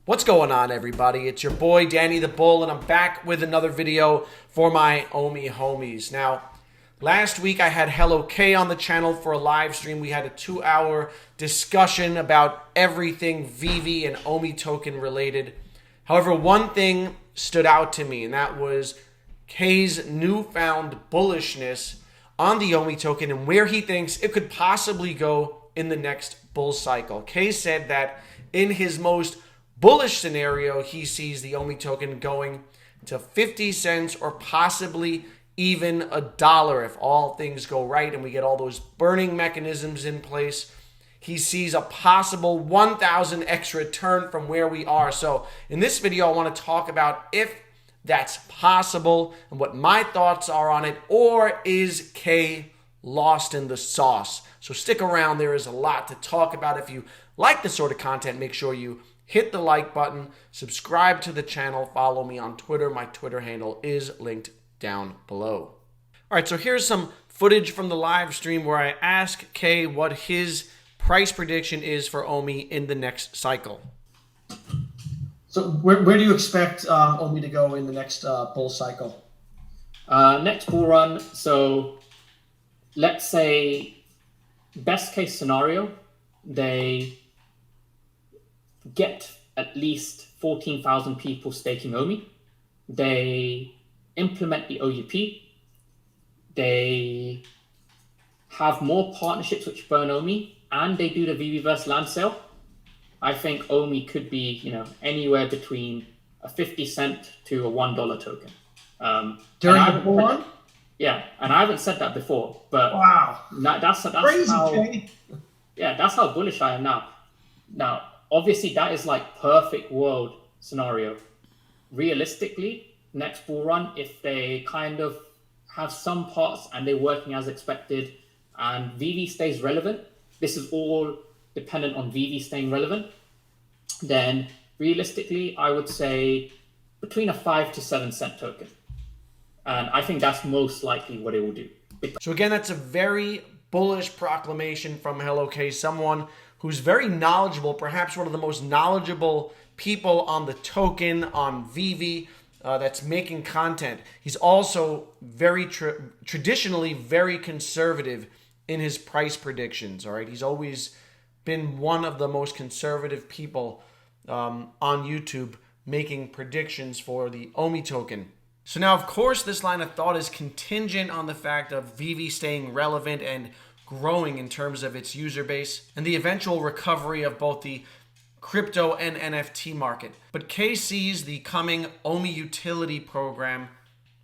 What's going on, everybody? It's your boy Danny the Bull, and I'm back with another video for my OMI homies. Now, last week I had HelloKay on the channel for a live stream. We had a 2-hour discussion about everything VeVe and OMI token related. However, one thing stood out to me, and that was Kay's newfound bullishness on the OMI token and where he thinks it could possibly go in the next bull cycle. Kay said that in his most bullish scenario, he sees the OMI token going to 50 cents or possibly even $1 if all things go right and we get all those burning mechanisms in place. He sees a possible 1,000x return from where we are. So in this video, I want to talk about if that's possible and what my thoughts are on it, or is Kay lost in the sauce? So stick around. There is a lot to talk about. If you like this sort of content, make sure you hit the like button, subscribe to the channel, follow me on Twitter. My Twitter handle is linked down below. All right, so here's some footage from the live stream where I ask Kay what his price prediction is for OMI in the next cycle. So where do you expect OMI to go in the next bull cycle? Next bull run, so let's say best case scenario, they get at least 14,000 people staking OMI. They implement the OUP. They have more partnerships which burn OMI, and they do the VeVeverse land sale. I think OMI could be, anywhere between a 50 cent to a $1 token. During the bull run? Yeah, and I haven't said that before, but wow, that's crazy, how, Kay. Yeah, that's how bullish I am now. Now, obviously, that is like perfect world scenario. Realistically, next bull run, if they kind of have some parts and they're working as expected and VeVe stays relevant, this is all dependent on VeVe staying relevant, then realistically, I would say between a 5 to 7 cent token. And I think that's most likely what it will do. So again, that's a very bullish proclamation from HelloKay, someone who's very knowledgeable, perhaps one of the most knowledgeable people on the token, on VeVe, that's making content. He's also very traditionally very conservative in his price predictions. All right, he's always been one of the most conservative people on YouTube making predictions for the OMI token. So now, of course, this line of thought is contingent on the fact of VeVe staying relevant and growing in terms of its user base and the eventual recovery of both the crypto and NFT market. But Kay sees the coming OMI utility program,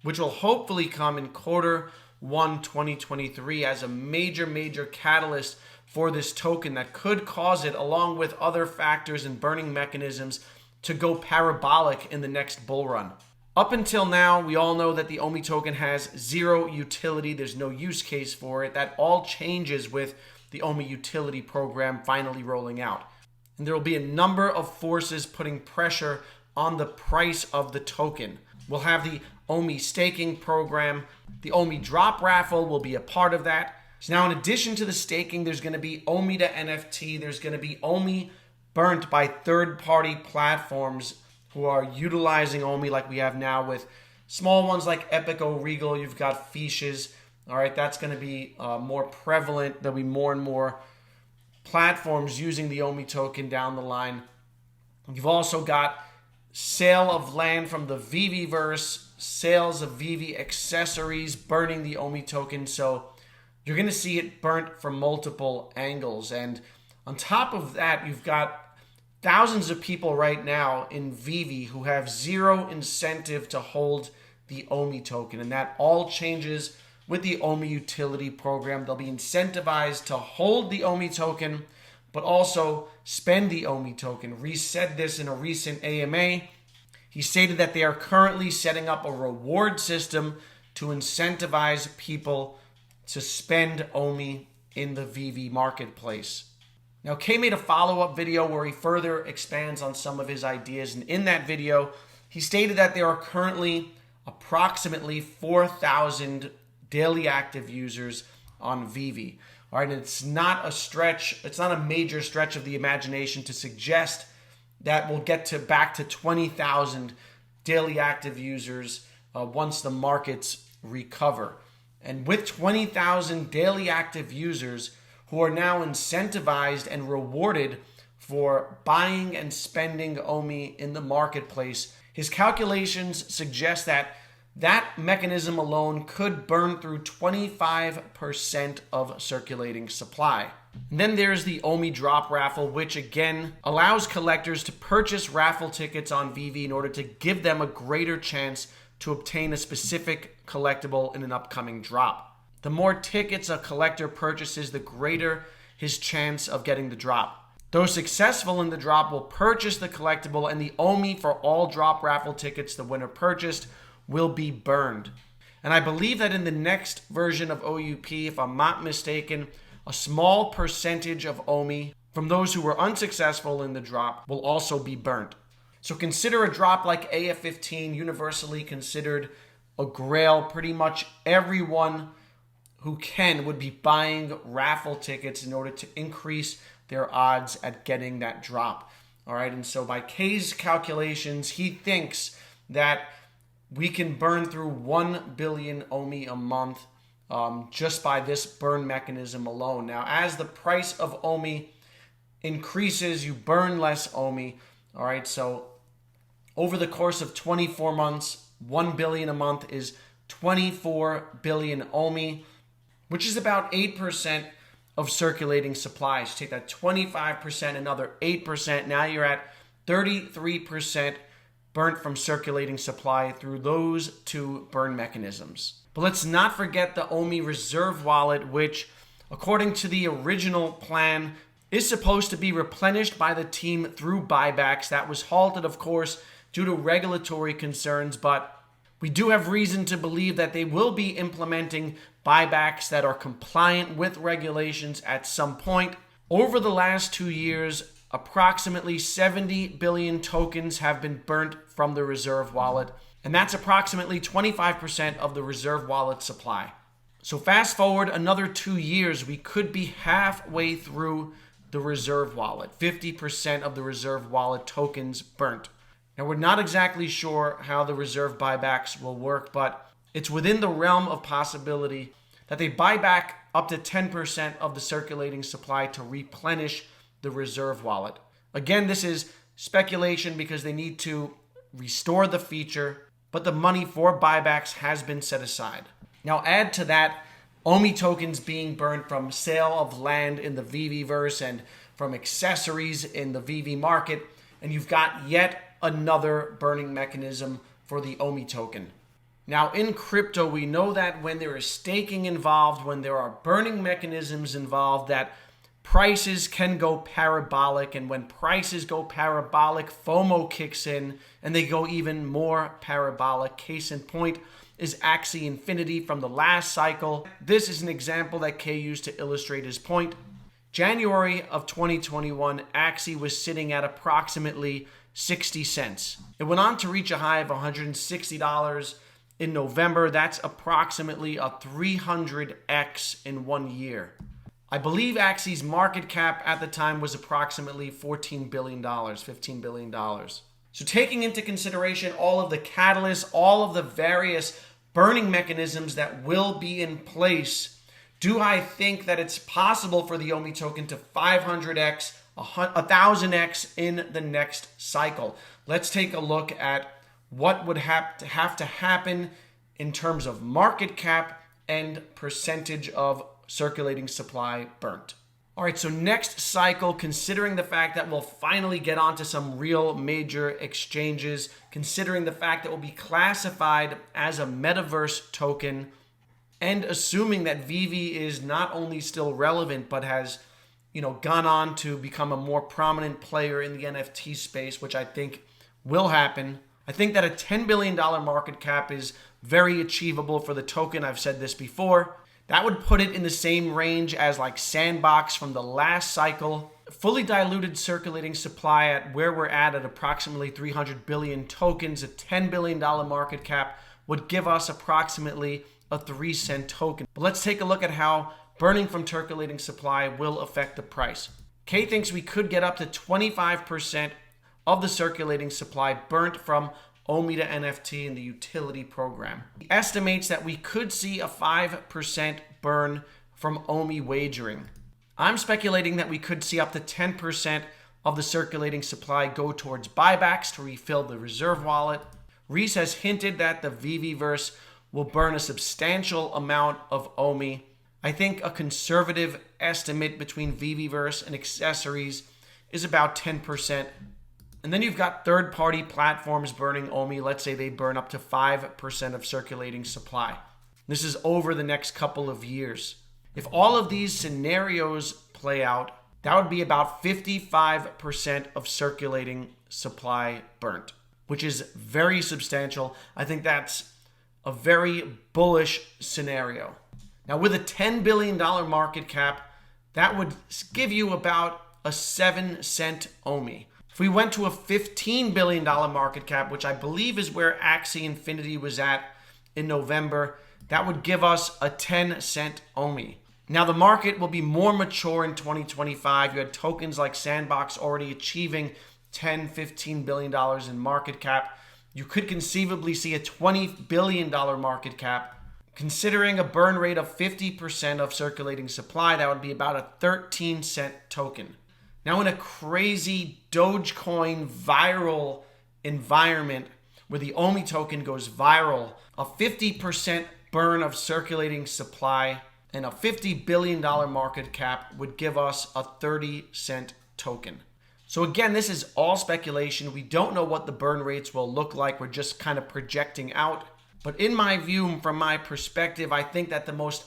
which will hopefully come in Q1 2023, as a major catalyst for this token that could cause it, along with other factors and burning mechanisms, to go parabolic in the next bull run. Up until now, we all know that the OMI token has zero utility. There's no use case for it. That all changes with the OMI utility program finally rolling out. And there will be a number of forces putting pressure on the price of the token. We'll have the OMI staking program. The OMI drop raffle will be a part of that. So now, in addition to the staking, there's going to be OMI to NFT. There's going to be OMI burnt by third-party platforms who are utilizing OMI like we have now with small ones like Epico, Regal. You've got Fiches. All right, that's going to be more prevalent. There'll be more and more platforms using the OMI token down the line. You've also got sale of land from the VeVeverse, sales of VeVe accessories burning the OMI token. So you're going to see it burnt from multiple angles. And on top of that, you've got thousands of people right now in VeVe who have zero incentive to hold the OMI token. And that all changes with the OMI utility program. They'll be incentivized to hold the OMI token, but also spend the OMI token. Reese said this in a recent AMA. He stated that they are currently setting up a reward system to incentivize people to spend OMI in the VeVe marketplace. Now, Kay made a follow-up video where he further expands on some of his ideas. And in that video, he stated that there are currently approximately 4,000 daily active users on VeVe. All right, and it's not a stretch, it's not a major stretch of the imagination to suggest that will get to back to 20,000 daily active users once the markets recover. And with 20,000 daily active users who are now incentivized and rewarded for buying and spending OMI in the marketplace, his calculations suggest that that mechanism alone could burn through 25% of circulating supply. And then there's the OMI drop raffle, which again allows collectors to purchase raffle tickets on VV in order to give them a greater chance to obtain a specific collectible in an upcoming drop. The more tickets a collector purchases, the greater his chance of getting the drop. Those successful in the drop will purchase the collectible, and the OMI for all drop raffle tickets the winner purchased will be burned. And I believe that in the next version of OUP, if I'm not mistaken, a small percentage of OMI from those who were unsuccessful in the drop will also be burnt. So consider a drop like AF15 universally considered a grail. Pretty much everyone who can would be buying raffle tickets in order to increase their odds at getting that drop. All right, and so by Kay's calculations, he thinks that we can burn through 1 billion OMI a month just by this burn mechanism alone. Now, as the price of OMI increases, you burn less OMI. All right, so over the course of 24 months, 1 billion a month is 24 billion OMI, which is about 8% of circulating supplies. Take that 25%, another 8%. Now you're at 33% burnt from circulating supply through those two burn mechanisms. But let's not forget the OMI Reserve Wallet, which, according to the original plan, is supposed to be replenished by the team through buybacks. That was halted, of course, due to regulatory concerns, but we do have reason to believe that they will be implementing buybacks that are compliant with regulations at some point. Over the last 2 years, approximately 70 billion tokens have been burnt from the Reserve Wallet, and that's approximately 25% of the Reserve Wallet supply. So fast forward another 2 years, we could be halfway through the Reserve Wallet, 50% of the Reserve Wallet tokens burnt. Now, we're not exactly sure how the reserve buybacks will work, but it's within the realm of possibility that they buy back up to 10% of the circulating supply to replenish the Reserve Wallet. Again, this is speculation because they need to restore the feature, but the money for buybacks has been set aside. Now, add to that OMI tokens being burned from sale of land in the VV-verse and from accessories in the VV market, and you've got yet another burning mechanism for the OMI token. Now, in crypto, we know that when there is staking involved, when there are burning mechanisms involved, that prices can go parabolic, and when prices go parabolic, FOMO kicks in and they go even more parabolic. Case in point is Axie Infinity from the last cycle. This is an example that Kay used to illustrate his point. January of 2021, Axie was sitting at approximately 60 cents. It went on to reach a high of $160 in November. That's approximately a 300x in 1 year. I believe Axie's market cap at the time was approximately $14 billion, $15 billion. So taking into consideration all of the catalysts, all of the various burning mechanisms that will be in place, do I think that it's possible for the OMI token to 500x, 1,000x in the next cycle? Let's take a look at what would have to happen in terms of market cap and percentage of circulating supply burnt. All right, so next cycle, considering the fact that we'll finally get onto some real major exchanges, considering the fact that we'll be classified as a metaverse token, and assuming that VV is not only still relevant, but has gone on to become a more prominent player in the NFT space, which I think will happen. I think that a $10 billion market cap is very achievable for the token. I've said this before. That would put it in the same range as like Sandbox from the last cycle. Fully diluted circulating supply at where we're at approximately 300 billion tokens, a $10 billion market cap would give us approximately a 3-cent token. But let's take a look at how burning from circulating supply will affect the price. Kay thinks we could get up to 25% of the circulating supply burnt from OMI to NFT in the utility program. He estimates that we could see a 5% burn from OMI wagering. I'm speculating that we could see up to 10% of the circulating supply go towards buybacks to refill the reserve wallet. Reese has hinted that the VVverse will burn a substantial amount of OMI. I think a conservative estimate between VVverse and accessories is about 10%. And then you've got third-party platforms burning OMI. Let's say they burn up to 5% of circulating supply. This is over the next couple of years. If all of these scenarios play out, that would be about 55% of circulating supply burnt, which is very substantial. I think that's a very bullish scenario. Now, with a $10 billion market cap, that would give you about a 7-cent OMI. If we went to a $15 billion market cap, which I believe is where Axie Infinity was at in November, that would give us a 10-cent OMI. Now, the market will be more mature in 2025. You had tokens like Sandbox already achieving $10, $15 billion in market cap. You could conceivably see a $20 billion market cap. Considering a burn rate of 50% of circulating supply, that would be about a 13-cent token. Now, in a crazy Dogecoin viral environment where the OMI token goes viral, a 50% burn of circulating supply and a $50 billion market cap would give us a 30-cent token. So again, this is all speculation. We don't know what the burn rates will look like. We're just kind of projecting out. But in my view, from my perspective, I think that the most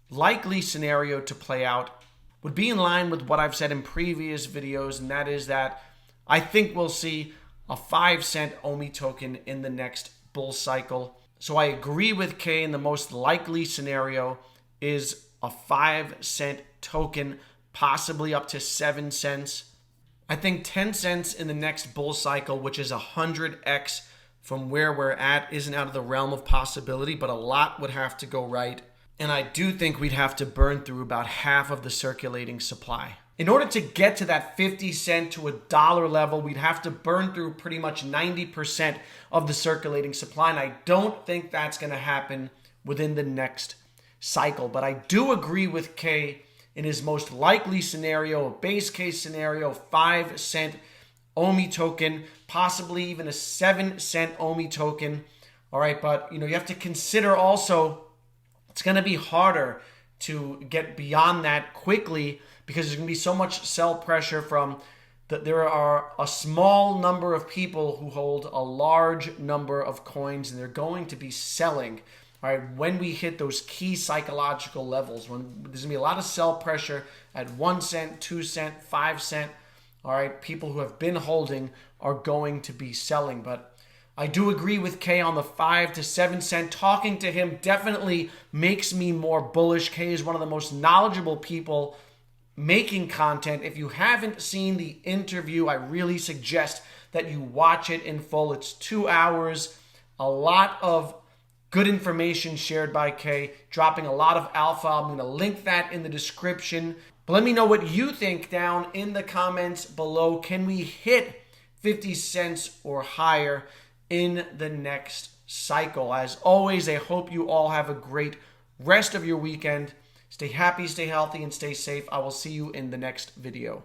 likely scenario to play out would be in line with what I've said in previous videos, and that is that I think we'll see a 5-cent OMI token in the next bull cycle. So I agree with Kay, and the most likely scenario is a 5-cent token, possibly up to 7 cents. I think 10 cents in the next bull cycle, which is 100x from where we're at, isn't out of the realm of possibility, but a lot would have to go right. And I do think we'd have to burn through about half of the circulating supply. In order to get to that 50 cent to $1 level, we'd have to burn through pretty much 90% of the circulating supply. And I don't think that's going to happen within the next cycle. But I do agree with Kay in his most likely scenario, a base case scenario, 5-cent OMI token, possibly even a 7-cent OMI token. All right, but you have to consider also it's going to be harder to get beyond that quickly because there's going to be so much sell pressure from that. There are a small number of people who hold a large number of coins, and they're going to be selling. All right, when we hit those key psychological levels, when there's going to be a lot of sell pressure at 1 cent, 2 cent, 5 cent. All right, people who have been holding are going to be selling, but I do agree with Kay on the 5 to 7 cent. Talking to him definitely makes me more bullish. Kay is one of the most knowledgeable people making content. If you haven't seen the interview, I really suggest that you watch it in full. It's 2 hours, a lot of good information shared by Kay, dropping a lot of alpha. I'm going to link that in the description. But let me know what you think down in the comments below. Can we hit 50 cents or higher in the next cycle? As always, I hope you all have a great rest of your weekend. Stay happy, stay healthy, and stay safe. I will see you in the next video.